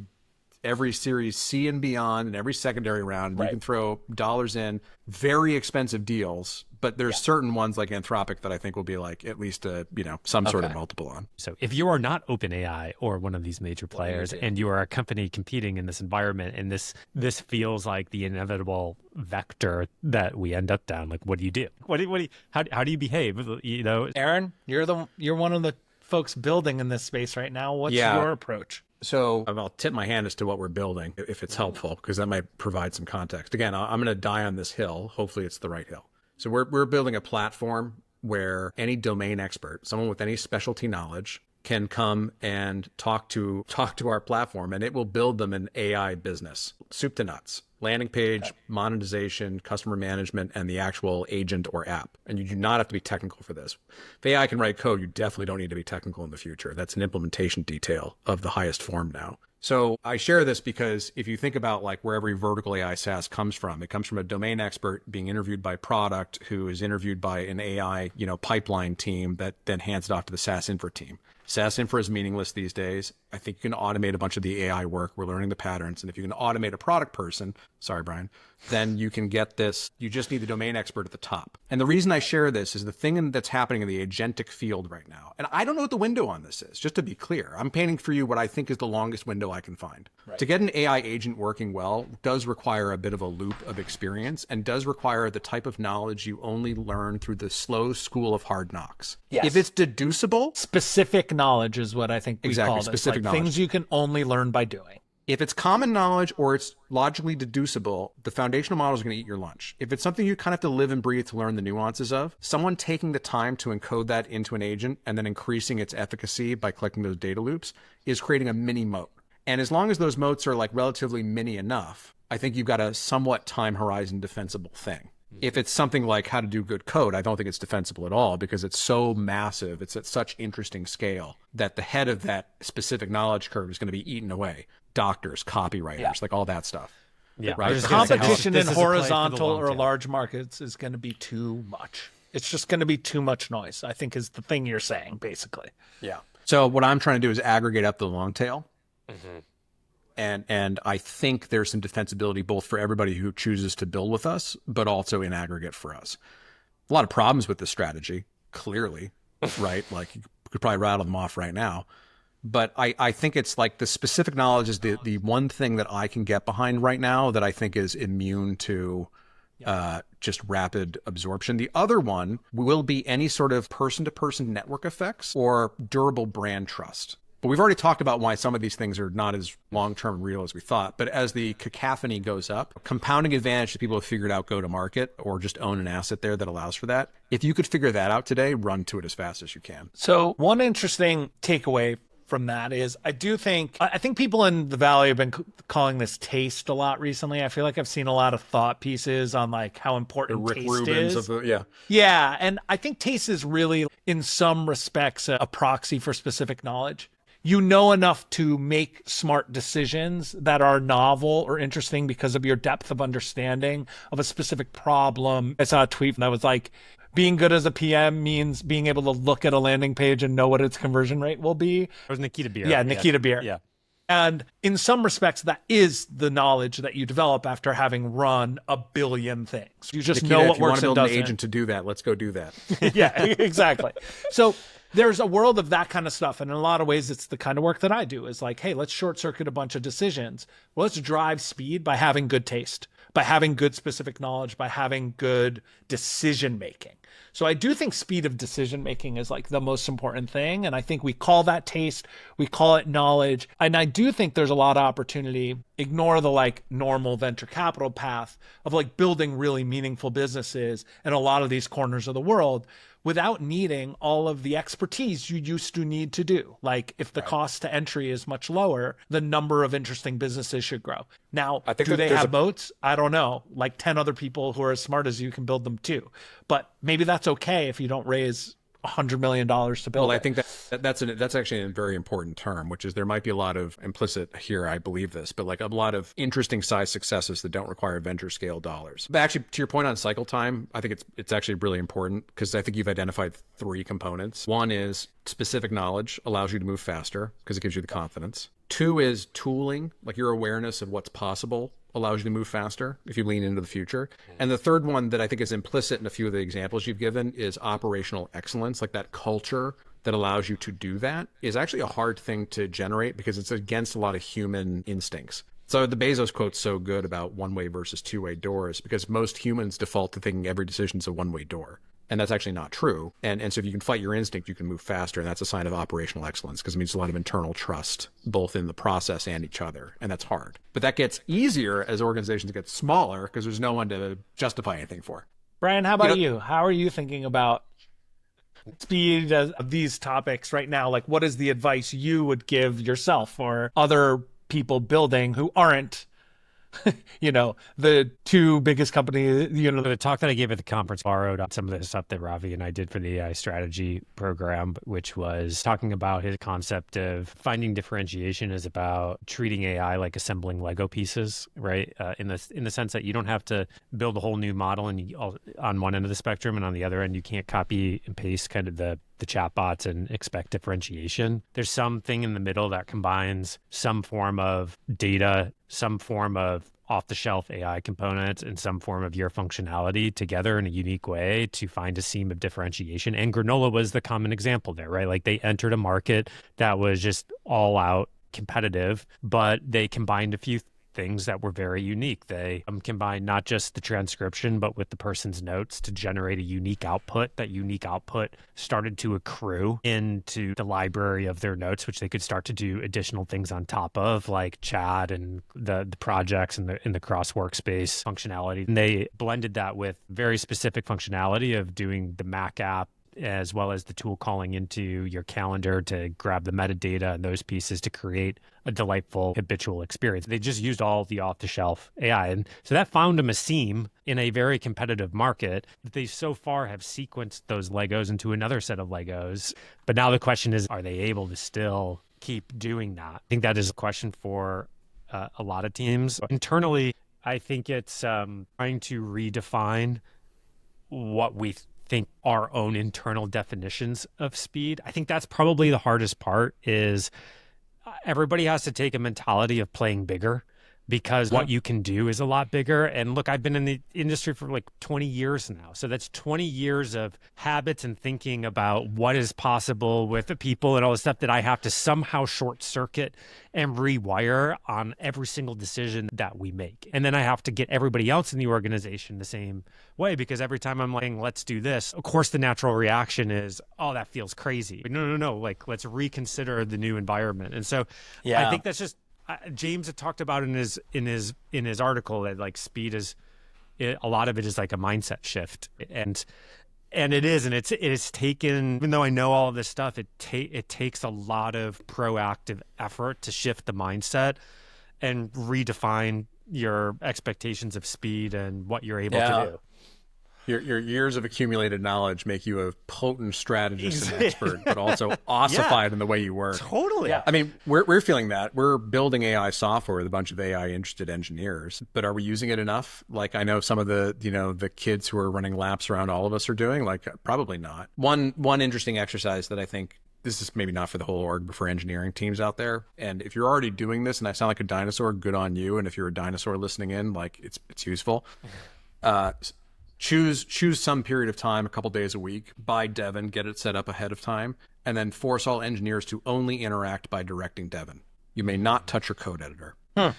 Series C and beyond and every secondary round. You can throw dollars in, very expensive deals, but there's certain ones like Anthropic that I think will be like at least some sort of multiple on. So if you are not OpenAI or one of these major players and you are a company competing in this environment and this feels like the inevitable vector that we end up down, like what do you do? How do you behave? Aaron, you're one of the folks building in this space right now. What's your approach? So I'll tip my hand as to what we're building if it's helpful, because that might provide some context. Again, I'm going to die on this hill. Hopefully it's the right hill. So we're building a platform where any domain expert, someone with any specialty knowledge, can come and talk to our platform, and it will build them an AI business, soup to nuts. Landing page, monetization, customer management, and the actual agent or app. And you do not have to be technical for this. If AI can write code, you definitely don't need to be technical in the future. That's an implementation detail of the highest form now. So I share this because if you think about like where every vertical AI SaaS comes from, it comes from a domain expert being interviewed by product, who is interviewed by an AI, pipeline team that then hands it off to the SaaS infra team. SaaS infra is meaningless these days. I think you can automate a bunch of the AI work. We're learning the patterns. And if you can automate a product person, sorry, Brian, then you can get this. You just need the domain expert at the top. And the reason I share this is the thing that's happening in the agentic field right now. And I don't know what the window on this is, just to be clear. I'm painting for you what I think is the longest window I can find. Right. To get an AI agent working well does require a bit of a loop of experience and does require the type of knowledge you only learn through the slow school of hard knocks. Yes. If it's deducible, specific knowledge is what I think we call this. Specific knowledge. Things you can only learn by doing. If it's common knowledge or it's logically deducible, the foundational model is going to eat your lunch. If it's something you kind of have to live and breathe to learn the nuances of, someone taking the time to encode that into an agent and then increasing its efficacy by collecting those data loops is creating a mini moat. And as long as those moats are like relatively mini enough, I think you've got a somewhat time horizon defensible thing. If it's something like how to do good code, I don't think it's defensible at all because it's so massive. It's at such interesting scale that the head of that specific knowledge curve is going to be eaten away. Doctors, copywriters, like all that stuff. Yeah, right. Competition in horizontal or large markets is going to be too much. It's just going to be too much noise, I think, is the thing you're saying, basically. Yeah. So what I'm trying to do is aggregate up the long tail. Mm-hmm. And I think there's some defensibility both for everybody who chooses to build with us, but also in aggregate for us. A lot of problems with this strategy, clearly, right? Like you could probably rattle them off right now. But I think it's like the specific knowledge is the one thing that I can get behind right now that I think is immune to just rapid absorption. The other one will be any sort of person-to-person network effects or durable brand trust. But we've already talked about why some of these things are not as long-term and real as we thought. But as the cacophony goes up, compounding advantage to people who have figured out go-to-market or just own an asset there that allows for that. If you could figure that out today, run to it as fast as you can. So one interesting takeaway from that is I think people in the Valley have been calling this taste a lot recently. I feel like I've seen a lot of thought pieces on like how important Rick taste Rubin's is. Yeah. And I think taste is really, in some respects, a proxy for specific knowledge. You know enough to make smart decisions that are novel or interesting because of your depth of understanding of a specific problem. I saw a tweet that was like, being good as a PM means being able to look at a landing page and know what its conversion rate will be. It was Nikita Beer. Yeah, Nikita Beer. Yeah. And in some respects, that is the knowledge that you develop after having run a billion things. You just Nikita, know what if you want works to and build an doesn't. agent to do that, let's go do that. Yeah, exactly. So there's a world of that kind of stuff. And in a lot of ways, it's the kind of work that I do is like, hey, let's short circuit a bunch of decisions. Well, let's drive speed by having good taste, by having good specific knowledge, by having good decision making. So I do think speed of decision making is like the most important thing. And I think we call that taste, we call it knowledge. And I do think there's a lot of opportunity. Ignore the like normal venture capital path of like building really meaningful businesses in a lot of these corners of the world without needing all of the expertise you used to need to do. Like if the cost to entry is much lower, the number of interesting businesses should grow. Now, I think do they have moats? I don't know. Like 10 other people who are as smart as you can build them too. But maybe that's okay if you don't raise $100 million to build Well, it. I think that's actually a very important term, which is there might be a lot of implicit here, I believe this, but like a lot of interesting size successes that don't require venture scale dollars. But actually, to your point on cycle time, I think it's actually really important because I think you've identified 3 components. One is specific knowledge allows you to move faster because it gives you the confidence. 2 is tooling, like your awareness of what's possible allows you to move faster if you lean into the future. And the third one that I think is implicit in a few of the examples you've given is operational excellence, like that culture that allows you to do that is actually a hard thing to generate because it's against a lot of human instincts. So the Bezos quote's so good about one-way versus two-way doors because most humans default to thinking every decision's a one-way door. And that's actually not true. And so if you can fight your instinct, you can move faster. And that's a sign of operational excellence because it means a lot of internal trust, both in the process and each other. And that's hard. But that gets easier as organizations get smaller because there's no one to justify anything for. Brian, how about you? How are you thinking about speed of these topics right now? Like, what is the advice you would give yourself or other people building who aren't the 2 biggest companies, The talk that I gave at the conference borrowed on some of the stuff that Ravi and I did for the AI strategy program, which was talking about his concept of finding differentiation is about treating AI like assembling Lego pieces, right? In the sense that you don't have to build a whole new model on one end of the spectrum, and on the other end, you can't copy and paste kind of the chatbots and expect differentiation. There's something in the middle that combines some form of data, some form of off-the-shelf AI components, and some form of your functionality together in a unique way to find a seam of differentiation. And granola was the common example there, right? Like they entered a market that was just all out competitive, but they combined a few things that were very unique. They combined not just the transcription, but with the person's notes to generate a unique output. That unique output started to accrue into the library of their notes, which they could start to do additional things on top of, like chat and the projects and the cross workspace functionality. And they blended that with very specific functionality of doing the Mac app as well as the tool calling into your calendar to grab the metadata and those pieces to create a delightful habitual experience. They just used all the off-the-shelf AI. And so that found them a seam in a very competitive market. They so far have sequenced those Legos into another set of Legos. But now the question is, are they able to still keep doing that? I think that is a question for a lot of teams. Internally, I think it's trying to redefine what we think our own internal definitions of speed. I think that's probably the hardest part is everybody has to take a mentality of playing bigger because what you can do is a lot bigger. And look, I've been in the industry for like 20 years now. So that's 20 years of habits and thinking about what is possible with the people and all the stuff that I have to somehow short circuit and rewire on every single decision that we make. And then I have to get everybody else in the organization the same way because every time I'm like, let's do this, of course, the natural reaction is, oh, that feels crazy. No. Like, let's reconsider the new environment. And so I think that's just, James had talked about in his article that like speed is a lot of it is like a mindset shift, and And it is, and it is taken, even though I know all of this stuff, it takes a lot of proactive effort to shift the mindset and redefine your expectations of speed and what you're able to do. Your years of accumulated knowledge make you a potent strategist and expert, but also ossified in the way you work. Totally. Yeah. I mean, we're feeling that. We're building AI software with a bunch of AI interested engineers, but are we using it enough? Like I know some of the kids who are running laps around all of us are doing, like probably not. One interesting exercise that I think, this is maybe not for the whole org, but for engineering teams out there. And if you're already doing this and I sound like a dinosaur, good on you. And if you're a dinosaur listening in, like it's useful. Choose some period of time, a couple days a week, buy Devin, get it set up ahead of time, and then force all engineers to only interact by directing Devin. You may not touch your code editor.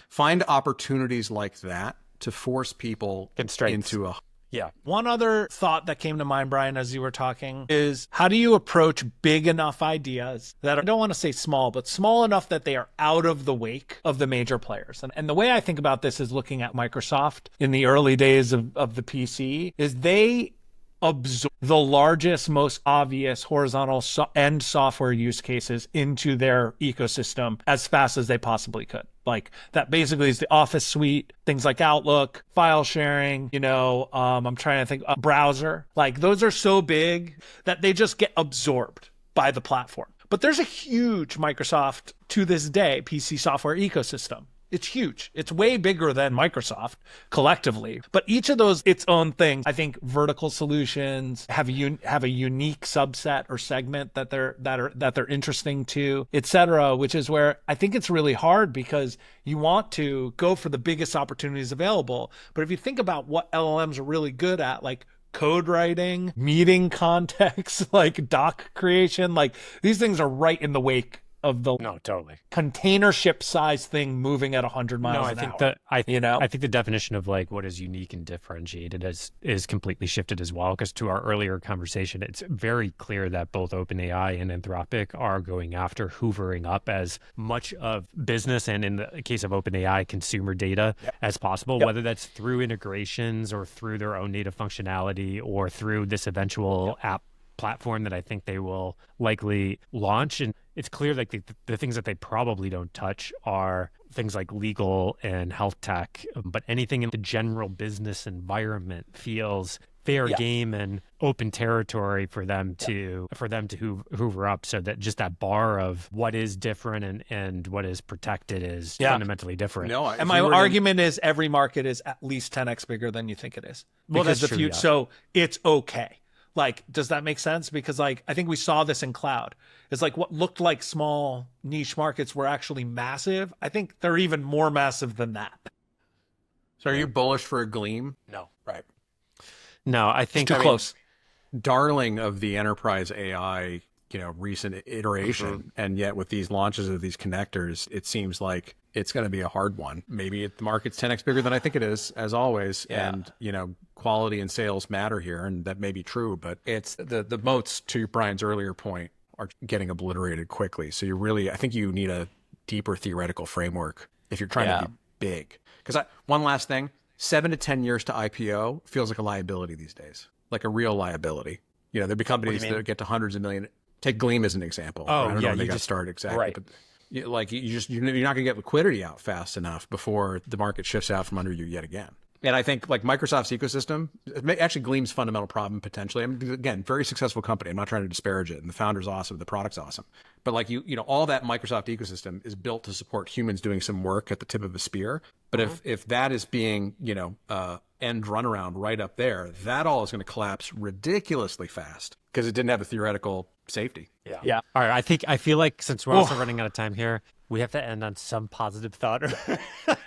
Find opportunities like that to force people into a... Yeah. One other thought that came to mind, Brian, as you were talking is how do you approach big enough ideas that I don't want to say small, but small enough that they are out of the wake of the major players? And the way I think about this is looking at Microsoft in the early days of the PC is they absorb the largest, most obvious horizontal end software use cases into their ecosystem as fast as they possibly could. Like that basically is the Office suite, things like Outlook, file sharing, I'm trying to think, browser. Like those are so big that they just get absorbed by the platform. But there's a huge Microsoft, to this day, PC software ecosystem. It's huge. It's way bigger than Microsoft collectively. But each of those, its own things. I think vertical solutions have a unique subset or segment that they're interesting to, et cetera, which is where I think it's really hard because you want to go for the biggest opportunities available. But if you think about what LLMs are really good at, like code writing, meeting context, like doc creation, like these things are right in the wake of the container ship size thing moving at 100 miles an hour. I think the definition of like what is unique and differentiated is completely shifted as well. Because to our earlier conversation, it's very clear that both OpenAI and Anthropic are going after hoovering up as much of business and, in the case of OpenAI, consumer data as possible, whether that's through integrations or through their own native functionality or through this eventual app platform that I think they will likely launch. And it's clear like the things that they probably don't touch are things like legal and health tech, but anything in the general business environment feels fair game and open territory for them to hoover up, so that just that bar of what is different and what is protected is fundamentally different. And my argument is every market is at least 10x bigger than you think it is. Well, that's the future. So it's okay. Like, does that make sense? Because like, I think we saw this in cloud. It's like what looked like small niche markets were actually massive. I think they're even more massive than that. So are you bullish for a Gleam? No. Right. No, I think too close. Darling of the enterprise AI, recent iteration. And yet with these launches of these connectors, it seems like it's going to be a hard one. Maybe the market's 10x bigger than I think it is, as always. Yeah. And, quality and sales matter here, and that may be true, but it's the moats, to Brian's earlier point, are getting obliterated quickly. So I think you need a deeper theoretical framework if you're trying to be big. Because one last thing, 7 to 10 years to IPO feels like a liability these days, like a real liability. There'll be companies that get to hundreds of million. Take Gleam as an example. Oh, I don't know when they got started exactly. Right. But you're not going to get liquidity out fast enough before the market shifts out from under you yet again. And I think like Microsoft's ecosystem, actually Gleam's fundamental problem potentially. I mean, again, very successful company. I'm not trying to disparage it. And the founder's awesome. The product's awesome. But like all that Microsoft ecosystem is built to support humans doing some work at the tip of a spear. But if that is being, end runaround right up there, that all is going to collapse ridiculously fast because it didn't have a theoretical safety. Yeah. All right. I feel like since we're also running out of time here, we have to end on some positive thought.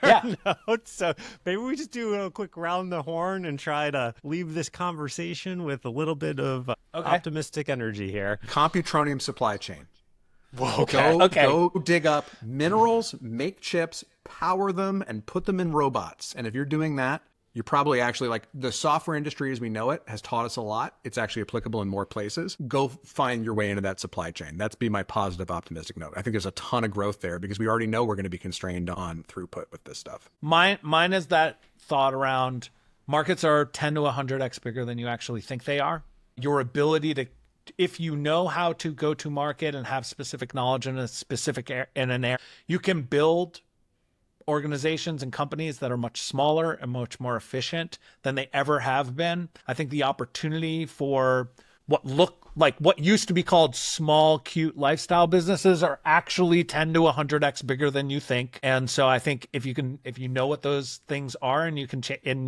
Note. So maybe we just do a quick round the horn and try to leave this conversation with a little bit of optimistic energy here. Computronium supply chain. Whoa, Go dig up minerals, make chips, power them, and put them in robots. And if you're doing that, you're probably actually like the software industry as we know it has taught us a lot. It's actually applicable in more places. Go find your way into that supply chain. That's be my positive, optimistic note. I think there's a ton of growth there because we already know we're going to be constrained on throughput with this stuff. Mine is that thought around markets are 10 to 100x bigger than you actually think they are. your ability to, if you know how to go to market and have specific knowledge in a specific in an area, you can build organizations and companies that are much smaller and much more efficient than they ever have been. I think the opportunity for what used to be called small, cute lifestyle businesses are actually 10 to 100x bigger than you think. And so I think if you know what those things are and you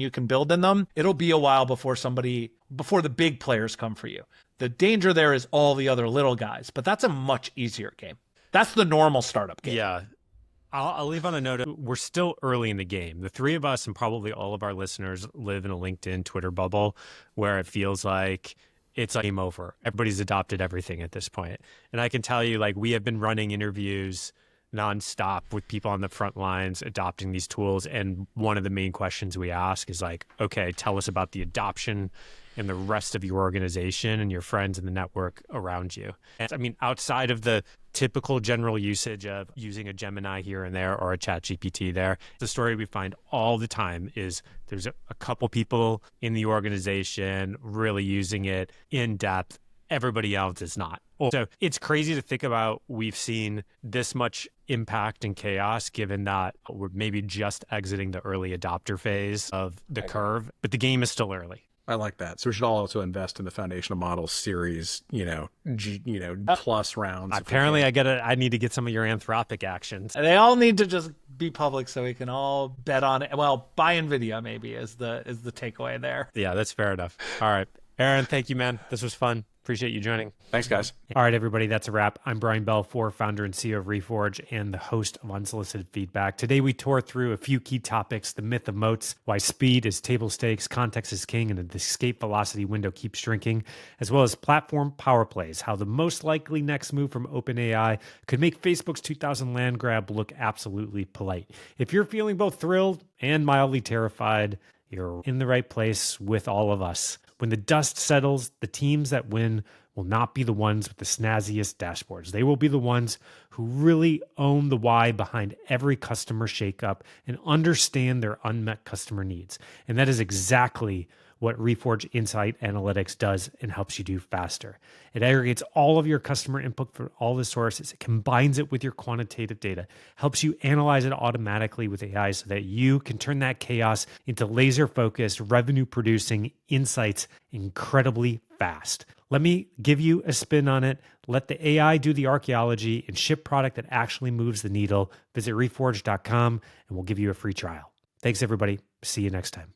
can build in them, it'll be a while before the big players come for you. The danger there is all the other little guys, but that's a much easier game. That's the normal startup game. Yeah. I'll leave on a note. We're still early in the game. The three of us and probably all of our listeners live in a LinkedIn, Twitter bubble where it feels like it's game over. Everybody's adopted everything at this point. And I can tell you, like, we have been running interviews nonstop with people on the front lines adopting these tools. And one of the main questions we ask is like, okay, tell us about the adoption and the rest of your organization and your friends and the network around you. And I mean, outside of the typical general usage of using a Gemini here and there or a ChatGPT there, the story we find all the time is there's a couple people in the organization really using it in depth. Everybody else is not. So it's crazy to think about. We've seen this much impact and chaos given that we're maybe just exiting the early adopter phase of the curve, but the game is still early. I like that. So we should all also invest in the foundational model series, plus rounds. Apparently I need to get some of your Anthropic actions. They all need to just be public so we can all bet on it. Well, buy NVIDIA maybe is the takeaway there. Yeah, that's fair enough. All right. Aaron, thank you, man. This was fun. Appreciate you joining. Thanks, guys. All right, everybody, that's a wrap. I'm Brian Balfour, founder and CEO of Reforge and the host of Unsolicited Feedback. Today, we tore through a few key topics: the myth of moats, why speed is table stakes, context is king, and the escape velocity window keeps shrinking, as well as platform power plays, how the most likely next move from OpenAI could make Facebook's 2000 land grab look absolutely polite. If you're feeling both thrilled and mildly terrified, you're in the right place with all of us. When the dust settles, the teams that win will not be the ones with the snazziest dashboards. They will be the ones who really own the why behind every customer shakeup and understand their unmet customer needs. And that is exactly what Reforge Insight Analytics does and helps you do faster. It aggregates all of your customer input from all the sources. It combines it with your quantitative data, helps you analyze it automatically with AI so that you can turn that chaos into laser-focused, revenue-producing insights incredibly fast. Let me give you a spin on it. Let the AI do the archaeology and ship product that actually moves the needle. Visit reforge.com and we'll give you a free trial. Thanks, everybody. See you next time.